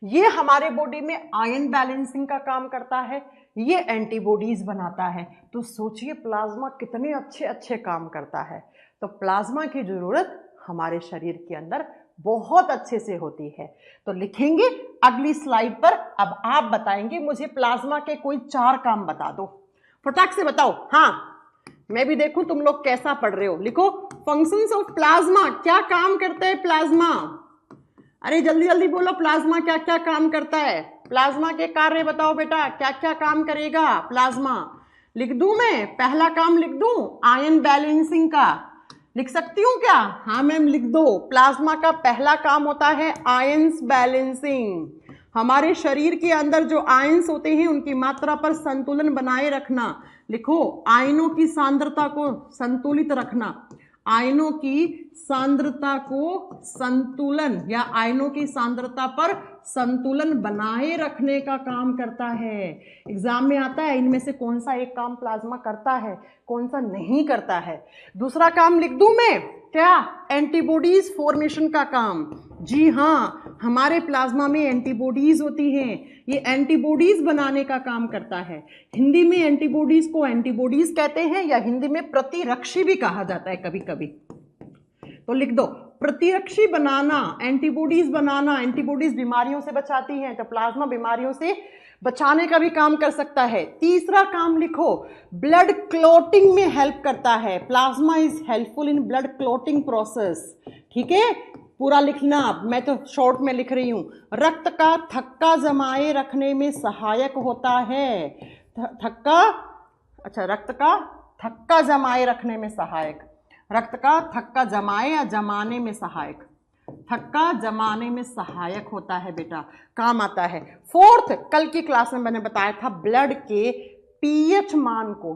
ये हमारे बॉडी में आयन बैलेंसिंग का काम करता है, ये एंटीबॉडीज बनाता है। तो सोचिए प्लाज्मा कितने अच्छे अच्छे काम करता है। तो प्लाज्मा की जरूरत हमारे शरीर के अंदर बहुत अच्छे से होती है। तो लिखेंगे अगली स्लाइड पर। अब आप बताएंगे मुझे प्लाज्मा के कोई 4 काम बता दो, फटाक से बताओ। हाँ मैं भी देखूं तुम लोग कैसा पढ़ रहे हो। लिखो फंक्शंस ऑफ प्लाज्मा, क्या काम करता है प्लाज्मा? अरे जल्दी जल्दी बोलो, प्लाज्मा क्या क्या काम करता है? प्लाज्मा के कार्य बताओ बेटा, क्या क्या काम करेगा प्लाज्मा? लिख दूं मैं? पहला काम लिख दूं आयन बैलेंसिंग का, लिख सकती हूं क्या? हाँ मैम लिख दो। प्लाज्मा का पहला काम होता है आयंस बैलेंसिंग। हमारे शरीर के अंदर जो आयंस होते हैं उनकी मात्रा पर संतुलन बनाए रखना। लिखो आयनों की सांद्रता को संतुलित रखना, आयनों की सांद्रता को संतुलन या आयनों की सांद्रता पर संतुलन बनाए रखने का काम करता है। एग्जाम में आता है इनमें से कौन सा एक काम प्लाज्मा करता है, कौन सा नहीं करता है। दूसरा काम लिख दूं मैं क्या? एंटीबॉडीज फॉर्मेशन का काम। जी हाँ, हमारे प्लाज्मा में एंटीबॉडीज होती हैं, ये एंटीबॉडीज बनाने का काम करता है। हिंदी में एंटीबॉडीज को एंटीबॉडीज कहते हैं या हिंदी में प्रतिरक्षी भी कहा जाता है कभी कभी। तो लिख दो प्रतिरक्षी बनाना, एंटीबॉडीज बनाना। एंटीबॉडीज बीमारियों से बचाती हैं, तो प्लाज्मा बीमारियों से बचाने का भी काम कर सकता है। तीसरा काम लिखो ब्लड क्लॉटिंग में हेल्प करता है। Plasma is helpful in blood clotting process. ठीक है, पूरा लिखना, मैं तो शॉर्ट में लिख रही हूं। रक्त का थक्का जमाए रखने में सहायक होता है। थक्का अच्छा, रक्त का थक्का जमाए रखने में सहायक, रक्त का थक्का जमाए या जमाने में सहायक, थक्का जमाने में सहायक होता है बेटा, काम आता है। फोर्थ, कल की क्लास में मैंने बताया था ब्लड के पीएच मान को,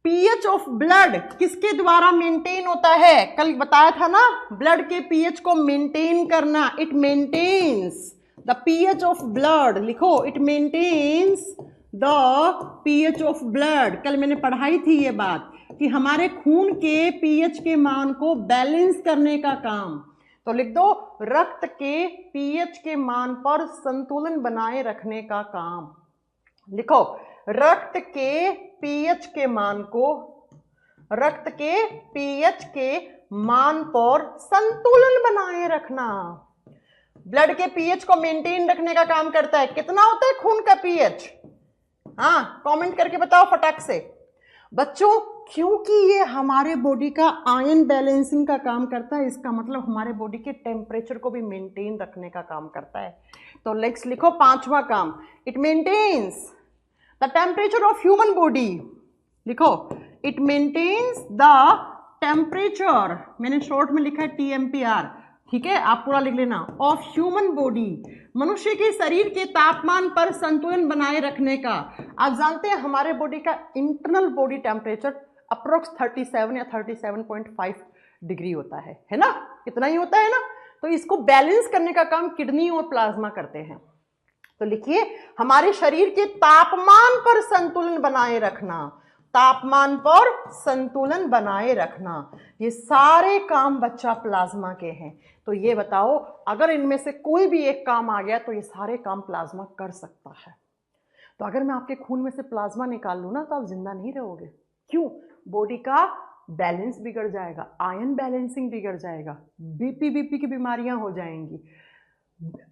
पीएच ऑफ ब्लड किसके द्वारा मेंटेन होता है, कल बताया था ना, ब्लड के पीएच को मेंटेन करना, it maintains the pH of blood, लिखो it maintains the pH of blood. कल मैंने पढ़ाई थी ये बात कि हमारे खून के पीएच के मान को बैलेंस करने का काम, तो लिख दो रक्त के पीएच के मान पर संतुलन बनाए रखने का काम। लिखो रक्त के पीएच के मान को, रक्त के पीएच के मान पर संतुलन बनाए रखना, ब्लड के पीएच को मेंटेन रखने का काम करता है। कितना होता है खून का पीएच? हाँ, कमेंट करके बताओ फटाक से बच्चों। क्योंकि ये हमारे बॉडी का आयन बैलेंसिंग का काम करता है, इसका मतलब हमारे बॉडी के टेम्परेचर को भी मेंटेन रखने का काम करता है। तो नेक्स्ट लिखो पांचवा काम, it maintains the temperature of human body. लिखो इट मेंटेन्स द टेम्परेचर, मैंने शॉर्ट में लिखा है TMPR, ठीक है, आप पूरा लिख लेना, ऑफ ह्यूमन बॉडी, मनुष्य के शरीर के तापमान पर संतुलन बनाए रखने का। आप जानते हैं हमारे बॉडी का इंटरनल बॉडी टेम्परेचर अप्रोक्स 37 या 37.5 डिग्री होता है ना, इतना ही होता है ना। तो इसको बैलेंस करने का काम किडनी और प्लाज्मा करते हैं। तो लिखिए हमारे शरीर के तापमान पर संतुलन बनाए रखना, तापमान पर संतुलन बनाए रखना, ये सारे काम बच्चा प्लाज्मा के हैं। तो ये बताओ अगर इनमें से कोई भी एक काम आ गया तो ये सारे काम प्लाज्मा कर सकता है। तो अगर मैं आपके खून में से प्लाज्मा निकाल लूँ ना तो आप जिंदा नहीं रहोगे। क्यों? बॉडी का बैलेंस बिगड़ जाएगा, आयन बैलेंसिंग बिगड़ जाएगा, बीपी की बीमारियां हो जाएंगी,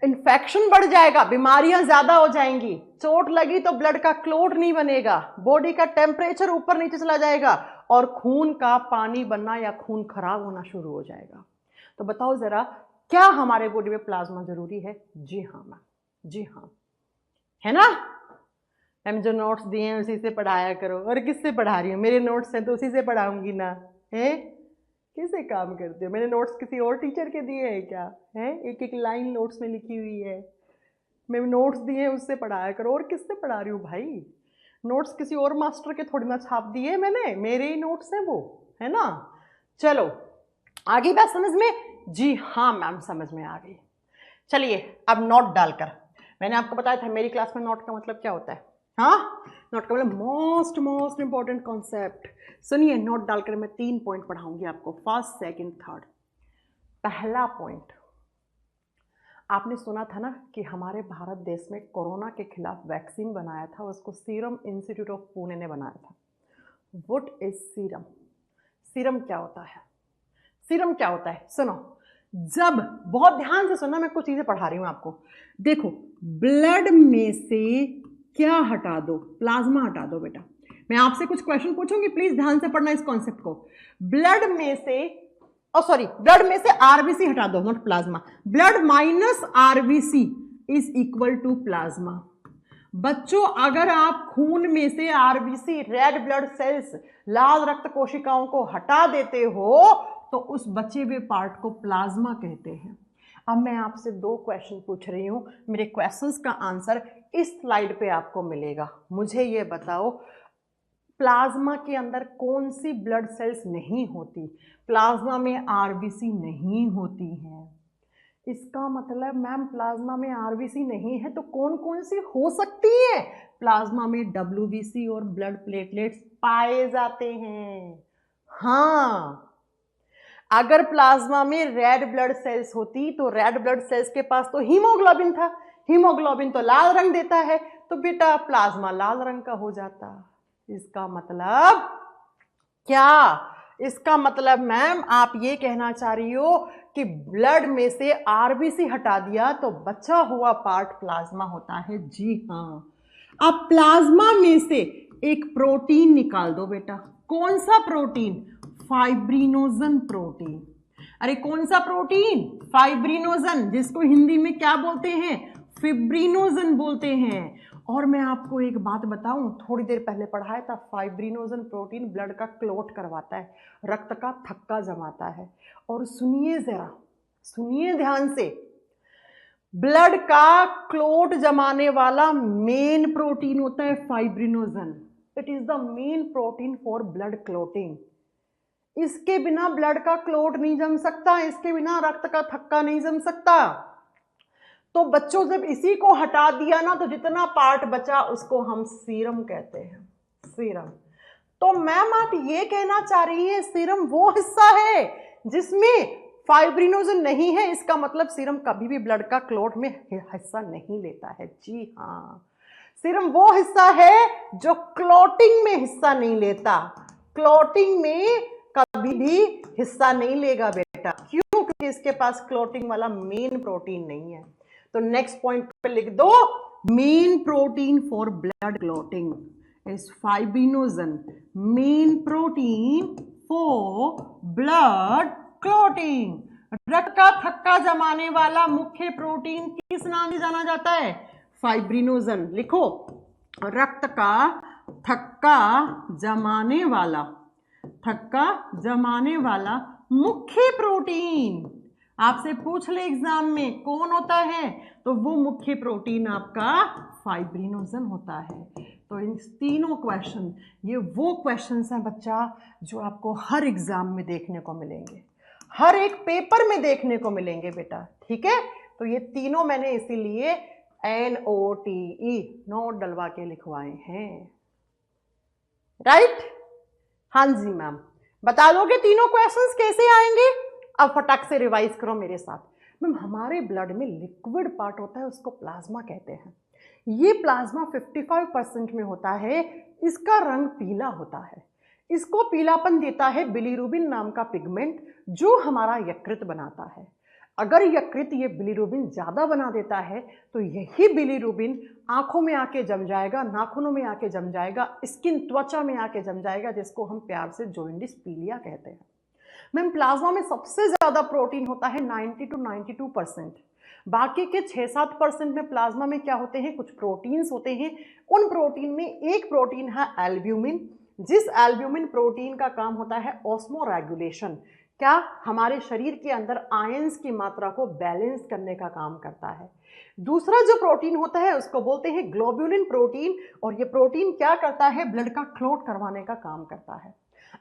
इन्फेक्शन बढ़ जाएगा, बीमारियां ज्यादा हो जाएंगी, चोट लगी तो ब्लड का क्लॉट नहीं बनेगा, बॉडी का टेम्परेचर ऊपर नीचे चला जाएगा और खून का पानी बनना या खून खराब होना शुरू हो जाएगा। तो बताओ जरा क्या हमारे बॉडी में प्लाज्मा जरूरी है? जी हाँ मैम, जी हाँ, है ना मैम। जो नोट्स दिए हैं उसी से पढ़ाया करो। और किससे पढ़ा रही हूँ? मेरे नोट्स हैं तो उसी से पढ़ाऊंगी ना, है? किससे काम करते हो? मैंने नोट्स किसी और टीचर के दिए हैं क्या? है एक एक लाइन नोट्स में लिखी हुई है, मैं नोट्स दिए हैं उससे पढ़ाया करो। और किससे पढ़ा रही हूँ भाई? नोट्स किसी और मास्टर के थोड़ी ना छाप दिए मैंने, मेरे ही नोट्स हैं वो, है ना। चलो आगे बात समझ में? जी हाँ मैम, समझ में आ गई। चलिए अब नोट डालकर, मैंने आपको बताया था मेरी क्लास में नोट का मतलब क्या होता है। हाँ, नोट का मतलब मोस्ट इंपॉर्टेंट कॉन्सेप्ट। सुनिए, नोट डालकर मैं 3 पॉइंट पढ़ाऊंगी आपको, फर्स्ट, सेकंड, थर्ड। पहला पॉइंट, आपने सुना था ना कि हमारे भारत देश में कोरोना के खिलाफ वैक्सीन बनाया था, उसको सीरम इंस्टीट्यूट ऑफ पुणे ने बनाया था। What is serum? सीरम क्या होता है? सीरम क्या होता है? सुनो, जब, बहुत ध्यान से सुनना, मैं कुछ चीजें पढ़ा रही हूं आपको। देखो, ब्लड में से क्या हटा दो? प्लाज्मा हटा दो बेटा। मैं आपसे कुछ क्वेश्चन पूछूंगी, प्लीज ध्यान से पढ़ना इस कॉन्सेप्ट को। ब्लड में से ब्लड में से आरबीसी हटा दो, not plasma. Blood minus RBC is equal to plasma. बच्चों अगर आप खून में से आरबीसी, रेड ब्लड सेल्स, लाल रक्त कोशिकाओं को हटा देते हो तो उस बचे हुए पार्ट को प्लाज्मा कहते हैं। अब मैं आपसे 2 क्वेश्चन पूछ रही हूं, मेरे क्वेश्चंस का आंसर इस स्लाइड पे आपको मिलेगा। मुझे ये बताओ, प्लाज्मा के अंदर कौन सी ब्लड सेल्स नहीं होती? प्लाज्मा में आरबीसी नहीं होती है। इसका मतलब मैम प्लाज्मा में आरबीसी नहीं है तो कौन कौन सी हो सकती है? प्लाज्मा में डब्ल्यूबीसी और ब्लड प्लेटलेट्स पाए जाते हैं। हाँ, अगर प्लाज्मा में रेड ब्लड सेल्स होती तो रेड ब्लड सेल्स के पास तो हीमोग्लोबिन था, हीमोग्लोबिन तो लाल रंग देता है, तो बेटा प्लाज्मा लाल रंग का हो जाता। इसका मतलब क्या? इसका मतलब मैम आप ये कहना चाह रही हो कि ब्लड में से आरबीसी हटा दिया तो बचा हुआ पार्ट प्लाज्मा होता है। जी हाँ। अब प्लाज्मा में से एक प्रोटीन निकाल दो बेटा। कौन सा प्रोटीन? Fibrinogen protein. अरे कौन सा प्रोटीन? फाइब्रिनोजन, जिसको हिंदी में क्या बोलते हैं? फिब्रिनोजन बोलते हैं। और मैं आपको एक बात बताऊं, थोड़ी देर पहले पढ़ाया था, फाइब्रिनोजन प्रोटीन ब्लड का क्लोट करवाता है, रक्त का थक्का जमाता है। और सुनिए जरा, सुनिए ध्यान से, ब्लड का क्लोट जमाने वाला मेन प्रोटीन होता है fibrinogen. It is the main protein for blood clotting. इसके बिना ब्लड का क्लोट नहीं जम सकता, इसके बिना रक्त का थक्का नहीं जम सकता। तो बच्चों जब इसी को हटा दिया ना, तो जितना पार्ट बचा उसको हम सीरम कहते हैं, सीरम। तो मैम आप ये कहना चाह रही है सीरम वो हिस्सा है जिसमें फाइब्रिनोजन नहीं है, इसका मतलब सीरम कभी भी ब्लड का क्लोट में हिस्सा नहीं लेता है। जी हाँ, सीरम वो हिस्सा है जो क्लोटिंग में हिस्सा नहीं लेता, क्लोटिंग में कभी भी हिस्सा नहीं लेगा बेटा। क्यों? क्योंकि इसके पास क्लोटिंग वाला मेन प्रोटीन नहीं है। तो नेक्स्ट पॉइंट पे लिख दो, main protein for blood clotting is fibrinogen, main protein for blood clotting. रक्त का थक्का जमाने वाला मुख्य प्रोटीन किस नाम से जाना जाता है? फाइब्रिनोजन। लिखो, रक्त का थक्का जमाने वाला, थक्का जमाने वाला मुख्य प्रोटीन। आपसे पूछ ले एग्जाम में कौन होता है, तो वो मुख्य प्रोटीन आपका फाइब्रिनोजन होता है। तो इन तीनों क्वेश्चन, ये वो क्वेश्चंस हैं बच्चा जो आपको हर एग्जाम में देखने को मिलेंगे, हर एक पेपर में देखने को मिलेंगे बेटा। ठीक है, तो ये तीनों मैंने इसीलिए NOTE नोट डलवा के लिखवाए हैं। राइट? हाँ जी मैम, बता दोगे तीनों क्वेश्चंस कैसे आएंगे? अब फटाक से रिवाइज करो मेरे साथ। मैम, हमारे ब्लड में लिक्विड पार्ट होता है, उसको प्लाज्मा कहते हैं। ये प्लाज्मा 55% में होता है, इसका रंग पीला होता है। इसको पीलापन देता है बिलीरुबिन नाम का पिगमेंट, जो हमारा यकृत बनाता है। अगर यकृत ये बिलीरुबिन ज्यादा बना देता है तो यही बिलीरुबिन आंखों में आके जम जाएगा, नाखूनों में आके जम जाएगा, स्किन त्वचा में आके जम जाएगा, जिसको हम प्यार से जॉन्डिस पीलिया कहते हैं। मैम, प्लाज्मा में सबसे ज्यादा प्रोटीन होता है 90 to 92%। बाकी के 6-7% में प्लाज्मा में क्या होते हैं, कुछ प्रोटीन्स होते हैं। उन प्रोटीन में एक प्रोटीन है एल्ब्यूमिन, जिस एल्ब्यूमिन प्रोटीन का काम होता है ऑस्मो रेगुलेशन। क्या? हमारे शरीर के अंदर आयंस की मात्रा को बैलेंस करने का काम करता है। दूसरा जो प्रोटीन होता है उसको बोलते हैं ग्लोब्यूलिन प्रोटीन, और ये प्रोटीन क्या करता है, ब्लड का क्लोट करवाने का काम करता है।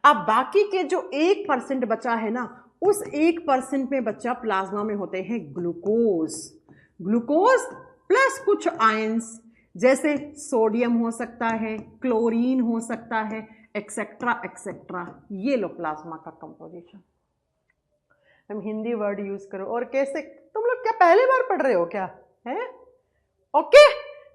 अब बाकी के जो 1% बचा है ना, उस 1% में बच्चा प्लाज्मा में होते हैं ग्लूकोज, ग्लूकोज प्लस कुछ आयंस, जैसे सोडियम हो सकता है, क्लोरीन हो सकता है, एक्सेट्रा एक्सेट्रा। ये लो प्लाज्मा का कंपोजिशन। हम हिंदी वर्ड यूज करो। और कैसे, तुम लोग क्या पहली बार पढ़ रहे हो क्या है? ओके,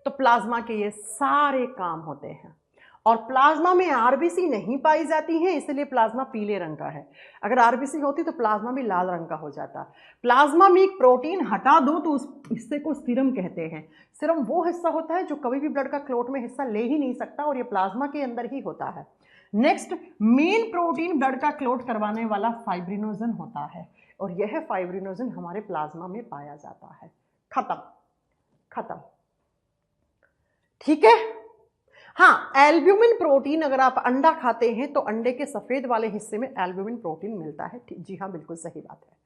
तो प्लाज्मा के ये सारे काम होते हैं। और प्लाज्मा में आरबीसी नहीं पाई जाती है, इसलिए प्लाज्मा पीले रंग का है। अगर आरबीसी होती तो प्लाज्मा भी लाल रंग का हो जाता। प्लाज्मा में एक प्रोटीन हटा दो तो उस हिस्से को सीरम कहते हैं। सीरम वो हिस्सा होता है जो कभी भी ब्लड का क्लोट में हिस्सा ले ही नहीं सकता, और ये प्लाज्मा के अंदर ही होता है। नेक्स्ट, मेन प्रोटीन ब्लड का क्लोट करवाने वाला फाइब्रिनोजन होता है, और यह फाइब्रिनोजन हमारे प्लाज्मा में पाया जाता है। खत्म, खत्म। ठीक है। हाँ, एल्ब्यूमिन प्रोटीन, अगर आप अंडा खाते हैं तो अंडे के सफेद वाले हिस्से में एल्ब्यूमिन प्रोटीन मिलता है। जी हाँ, बिल्कुल सही बात है।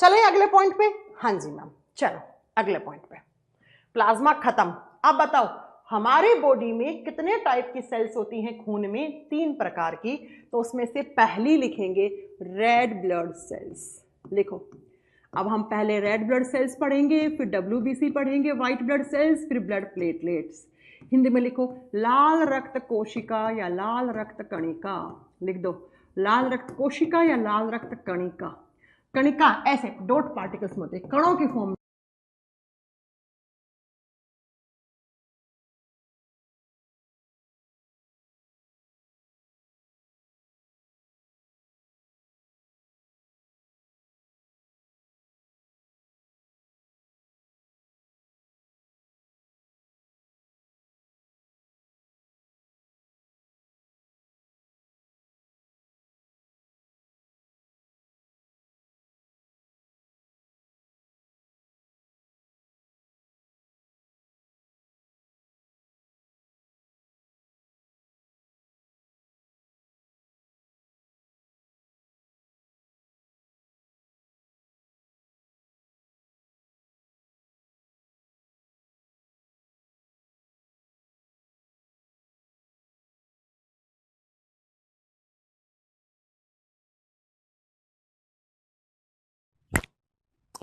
चलें अगले पॉइंट पे। हाँ जी मैम, चलो अगले पॉइंट पे। प्लाज्मा खत्म। अब बताओ, हमारे बॉडी में कितने टाइप की सेल्स होती हैं खून में? 3 प्रकार की। तो उसमें से पहली लिखेंगे रेड ब्लड सेल्स। लिखो, अब हम पहले रेड ब्लड सेल्स पढ़ेंगे, फिर WBC पढ़ेंगे, व्हाइट ब्लड सेल्स, फिर ब्लड प्लेटलेट्स। हिंदी में लिखो, लाल रक्त कोशिका या लाल रक्त कणिका। लिख दो, लाल रक्त कोशिका या लाल रक्त कणिका। कणिका ऐसे डॉट पार्टिकल्स में होते हैं, कणों की फॉर्म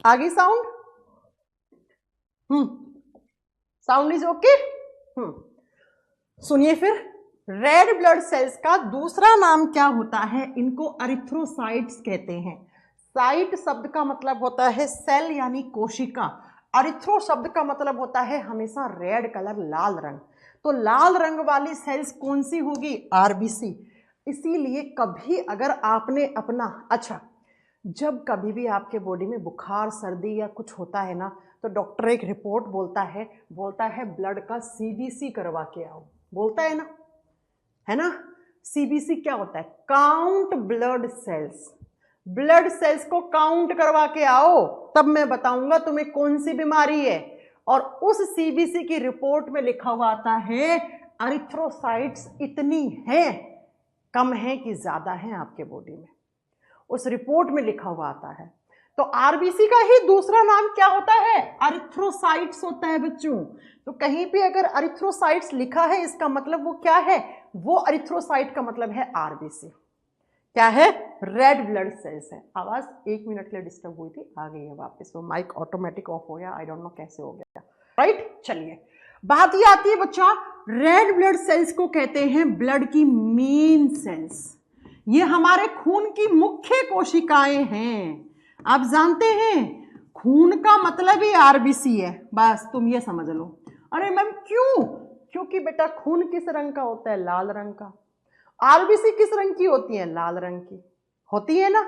आगे साउंड, साउंड इज ओके। सुनिए फिर, रेड ब्लड सेल्स का दूसरा नाम क्या होता है? इनको अरिथ्रोसाइट्स कहते हैं। साइट शब्द का मतलब होता है सेल यानी कोशिका, अरिथ्रो शब्द का मतलब होता है हमेशा रेड कलर, लाल रंग। तो लाल रंग वाली सेल्स कौन सी होगी? आरबीसी। इसीलिए कभी अगर आपने अपना, अच्छा, जब कभी भी आपके बॉडी में बुखार, सर्दी या कुछ होता है ना, तो डॉक्टर एक रिपोर्ट बोलता है ब्लड का सीबीसी करवा के आओ, बोलता है ना। सीबीसी क्या होता है? Count blood cells. Blood cells को काउंट करवा के आओ, तब मैं बताऊंगा तुम्हें कौन सी बीमारी है। और उस सीबीसी की रिपोर्ट में लिखा हुआ आता है अरिथ्रोसाइट्स इतनी हैं, कम है कि ज्यादा है आपके बॉडी में, उस रिपोर्ट में लिखा हुआ आता है। तो आरबीसी का ही दूसरा नाम क्या होता है? अरिथ्रोसाइट्स होता है बच्चों। तो कहीं पे अगर अरिथ्रोसाइट्स लिखा है, इसका मतलब वो क्या है? वो अरिथ्रोसाइट का मतलब है आरबीसी। क्या है? रेड ब्लड सेल्स है। आवाज 1 मिनट के लिए डिस्टर्ब हुई थी, आ गई है वापस। वो माइक ऑटोमेटिक ऑफ हो गया, आई डोंट नो कैसे हो गया। राइट, चलिए बात ये आती है बच्चा, रेड ब्लड सेल्स को कहते हैं ब्लड की मेन सेल्स। ये हमारे खून की मुख्य कोशिकाएं हैं। आप जानते हैं खून का मतलब ही आरबीसी है, बस तुम ये समझ लो। अरे मैम क्यों? क्योंकि बेटा खून किस रंग का होता है? लाल रंग का। आरबीसी किस रंग की होती है? लाल रंग की होती है ना।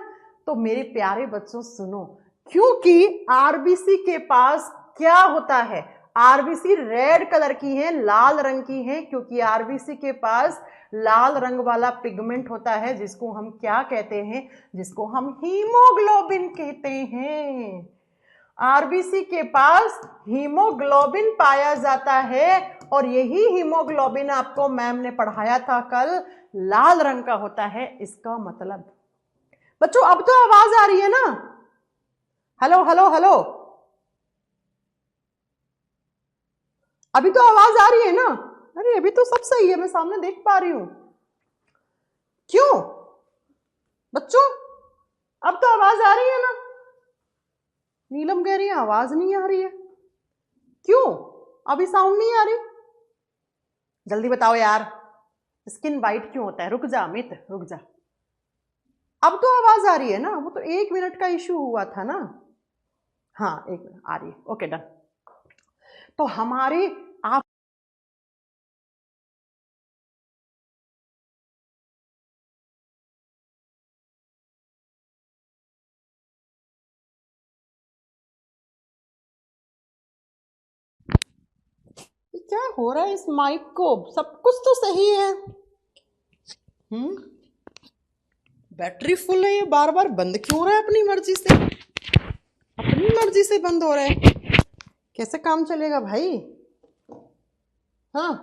तो मेरे प्यारे बच्चों सुनो, क्योंकि आरबीसी के पास क्या होता है? आरबीसी रेड कलर की है, लाल रंग की है, क्योंकि आरबीसी के पास लाल रंग वाला पिगमेंट होता है, जिसको हम क्या कहते हैं? जिसको हम हीमोग्लोबिन कहते हैं। आरबीसी के पास हीमोग्लोबिन पाया जाता है, और यही हीमोग्लोबिन आपको मैम ने पढ़ाया था कल, लाल रंग का होता है। इसका मतलब बच्चों अब तो आवाज आ रही है ना? हेलो हेलो हेलो, अभी तो आवाज आ रही है ना? अरे अभी तो सब सही है, मैं सामने देख पा रही हूं। क्यों बच्चों, अब तो आवाज आ रही है ना? नीलम कह रही है आवाज नहीं आ रही है। क्यों अभी साउंड नहीं आ रही? जल्दी बताओ यार, स्किन वाइट क्यों होता है? रुक जा अमित, रुक जा। अब तो आवाज आ रही है ना? वो तो 1 मिनट का इश्यू हुआ था ना। हाँ 1 मिनट आ रही है, ओके डन। तो हमारे आप क्या हो रहा है इस माइक को? सब कुछ तो सही है। बैटरी फुल है, ये बार बार बंद क्यों हो रहा है? अपनी मर्जी से, अपनी मर्जी से बंद हो रहा है, कैसे काम चलेगा भाई? हाँ,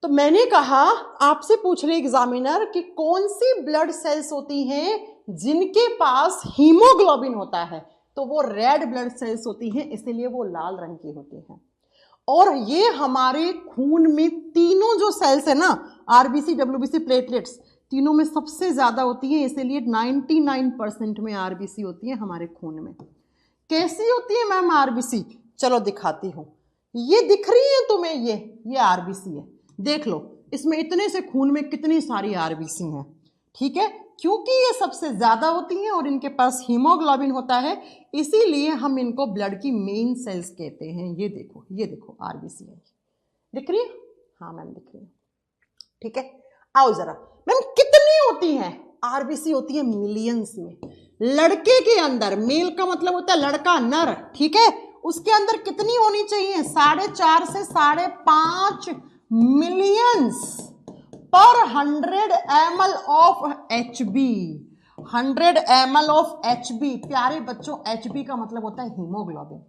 तो मैंने कहा आपसे पूछ रहे एग्जामिनर कि कौन सी ब्लड सेल्स होती हैं जिनके पास हीमोग्लोबिन होता है? तो वो रेड ब्लड सेल्स होती हैं, इसीलिए वो लाल रंग की होती हैं। और ये हमारे खून में तीनों जो सेल्स है ना, आरबीसी, डब्ल्यूबीसी, प्लेटलेट्स, तीनों में सबसे ज्यादा होती है, इसीलिए 99% में आरबीसी होती है हमारे खून में। कैसी होती है मैम आरबीसी? चलो दिखाती हूं। ये दिख रही है तुम्हें? ये आरबीसी है, देख लो इसमें इतने से खून में कितनी सारी आरबीसी हैं। ठीक है, क्योंकि ये सबसे ज्यादा होती हैं और इनके पास हीमोग्लोबिन होता है, इसीलिए हम इनको ब्लड की मेन सेल्स कहते हैं। ये देखो आरबीसी है, दिख रही है? हाँ मैम दिख रही है। ठीक है, आओ जरा मैम, कितनी होती हैं आरबीसी? होती है मिलियंस में। लड़के के अंदर, मेल का मतलब होता है लड़का, नर, ठीक है, उसके अंदर कितनी होनी चाहिए? 4.5 से 5.5 मिलियंस पर 100 ml of HB। 100 ml of HB, प्यारे बच्चों HB का मतलब होता है हीमोग्लोबिन।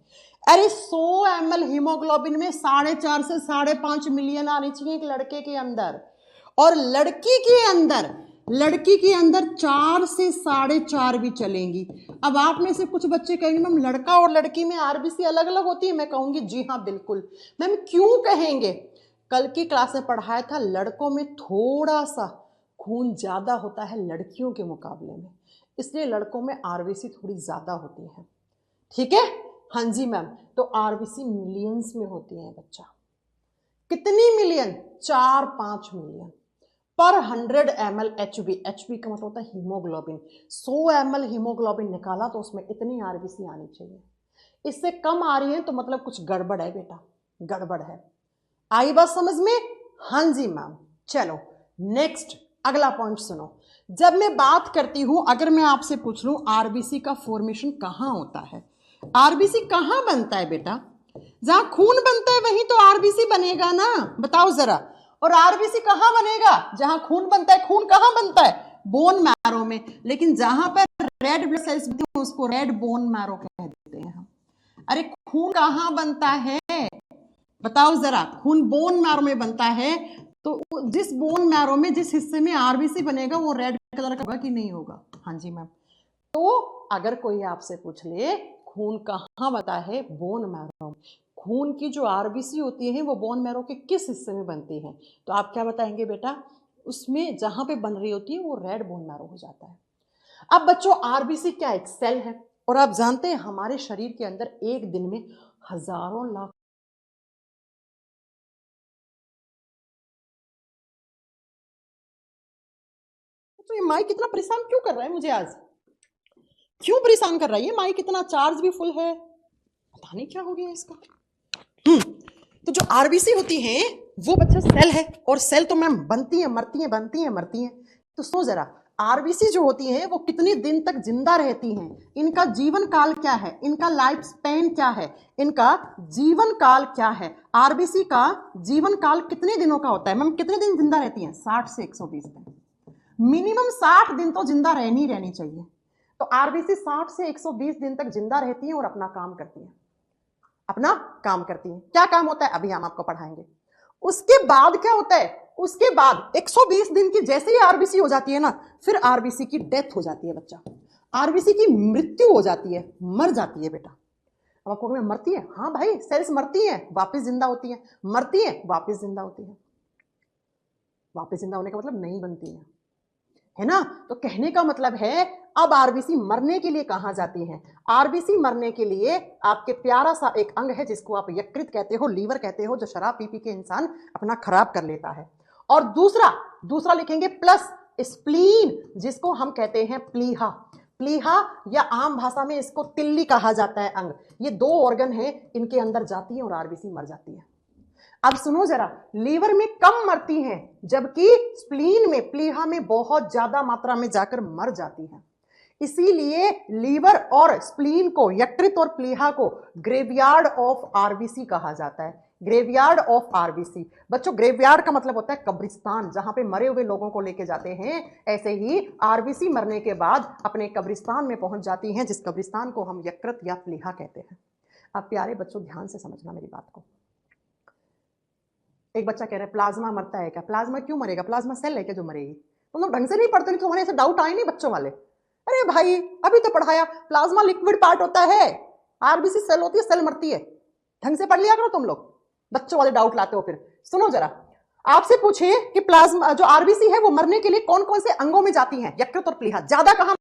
अरे 100 ml हीमोग्लोबिन में 4.5 से 5.5 मिलियन आनी चाहिए एक लड़के के अंदर, और लड़की के अंदर 4 से 4.5 भी चलेंगी। अब आप में से कुछ बच्चे कहेंगे मैम लड़का और लड़की में आरबीसी अलग अलग होती है। मैं कहूंगी जी हाँ बिल्कुल। मैम क्यों कहेंगे? कल की क्लास में पढ़ाया था, लड़कों में थोड़ा सा खून ज्यादा होता है लड़कियों के मुकाबले में, इसलिए लड़कों में आरबीसी थोड़ी ज्यादा होती है। ठीक है, हाँ जी मैम। तो आरबीसी मिलियंस में होती है बच्चा। कितनी मिलियन? 4-5 मिलियन पर 100 ml HB। HB का मतलब होता है हीमोग्लोबिन। 100 ml हीमोग्लोबिन निकाला तो उसमें इतनी आरबीसी आनी चाहिए। इससे कम आ रही है तो मतलब कुछ गड़बड़ है बेटा, गड़बड़ है। आई बात समझ में? हाँ जी मैम। चलो नेक्स्ट अगला पॉइंट सुनो। जब मैं बात करती हूं, अगर मैं आपसे पूछ लूं आरबीसी का फॉर्मेशन कहां होता है, आरबीसी कहां बनता है बेटा? जहां खून बनता है वहीं तो आरबीसी बनेगा ना, बताओ जरा। और आरबीसी कहां बनेगा? जहां खून बनता है। खून कहां बनता है? बोन मैरो में। लेकिन जहां पर रेड ब्लड सेल्स बनते हैं उसको रेड बोन मैरो कह देते हैं हम। अरे खून कहां बनता है बताओ जरा? खून बोन मैरो में बनता है। तो जिस बोन मैरो में जिस हिस्से में आरबीसी बनेगा वो रेड कलर का होगा कि नहीं होगा? हाँ जी मैम। तो अगर कोई आपसे पूछ ले खून कहां बनता है, बोन मैरो। खून की जो आरबीसी होती है वो बोन मैरो के किस हिस्से में बनती है? तो आप क्या बताएंगे बेटा? उसमें जहां पे बन रही होती है वो रेड बोन मैरो हो जाता है। अब बच्चों आरबीसी क्या एक सेल है, और आप जानते हैं हमारे शरीर के अंदर एक दिन में हजारों लाख। तो ये माइक कितना परेशान क्यों कर रहा है मुझे आज? क्यों परेशान कर रहा है ये माइक? कितना चार्ज भी फुल है, पता नहीं क्या हो गया इसका। तो जो आरबीसी होती है वो बच्चा सेल है, और सेल तो मैम बनती है मरती है, बनती है मरती है। तो सुनो जरा, आरबीसी जो होती है वो कितने दिन तक जिंदा रहती हैं, इनका जीवन काल क्या है, इनका लाइफ स्पैन क्या है, इनका जीवन काल क्या है? आरबीसी का जीवन काल कितने दिनों का होता है मैम? कितने दिन जिंदा रहती है? 60 से 120 दिन। मिनिमम 60 दिन तो जिंदा रहनी चाहिए। तो आरबीसी 60 से 120 दिन तक जिंदा रहती है और अपना काम करती है। अपना काम करती है। क्या काम होता है अभी हम आपको पढ़ाएंगे। उसके बाद क्या होता है? उसके बाद 120 दिन की जैसे ही आरबीसी हो जाती है ना, फिर आरबीसी की डेथ हो जाती है बच्चा। आरबीसी की मृत्यु हो जाती है, मर जाती है बेटा। अब आपको में मरती है? हाँ भाई, सेल्स मरती है वापस जिंदा होती है, मरती है वापस जिंदा होती है। वापस जिंदा होने का मतलब नहीं बनती है ना? तो कहने का मतलब है अब आरबीसी मरने के लिए कहां जाती है? आरबीसी मरने के लिए आपके प्यारा सा एक अंग है जिसको आप यकृत कहते हो, लीवर कहते हो, जो शराब पी पी के इंसान अपना खराब कर लेता है। और दूसरा लिखेंगे प्लस स्प्लीन, जिसको हम कहते हैं प्लीहा। प्लीहा या आम भाषा में इसको तिल्ली कहा जाता है अंग। ये 2 ऑर्गन है, इनके अंदर जाती है और आरबीसी मर जाती है। अब सुनो जरा, लीवर में कम मरती हैं जबकि स्प्लीन में, प्लीहा में बहुत ज्यादा मात्रा में जाकर मर जाती है। इसीलिए लीवर और स्प्लीन को, यकृत और प्लीहा को ग्रेवयार्ड ऑफ आरबीसी कहा जाता है। Graveyard of RBC. बच्चों ग्रेवयार्ड का मतलब होता है कब्रिस्तान, जहां पे मरे हुए लोगों को लेके जाते हैं। ऐसे ही आरबीसी मरने के बाद अपने कब्रिस्तान में पहुंच जाती हैं, जिस कब्रिस्तान को हम यकृत या प्लीहा कहते हैं। अब प्यारे बच्चों ध्यान से समझना मेरी बात को। एक बच्चा कह रहा है प्लाज्मा मरता है क्या? प्लाज्मा क्यों मरेगा? प्लाज्मा सेल है क्या जो मरेगी? तुम लोग ढंग से नहीं पढ़ते, नहीं तुम्हारे ऐसे डाउट आए नहीं बच्चों वाले? अरे भाई अभी तो पढ़ाया, प्लाज्मा लिक्विड पार्ट होता है, आरबीसी सेल होती है, सेल मरती है। ढंग से पढ़ लिया करो तुम लोग, बच्चों वाले डाउट लाते हो फिर। सुनो जरा, आपसे पूछे कि प्लाज्मा जो आरबीसी है वो मरने के लिए कौन कौन से अंगों में जाती है? यकृत और प्लीहा। ज्यादा कहां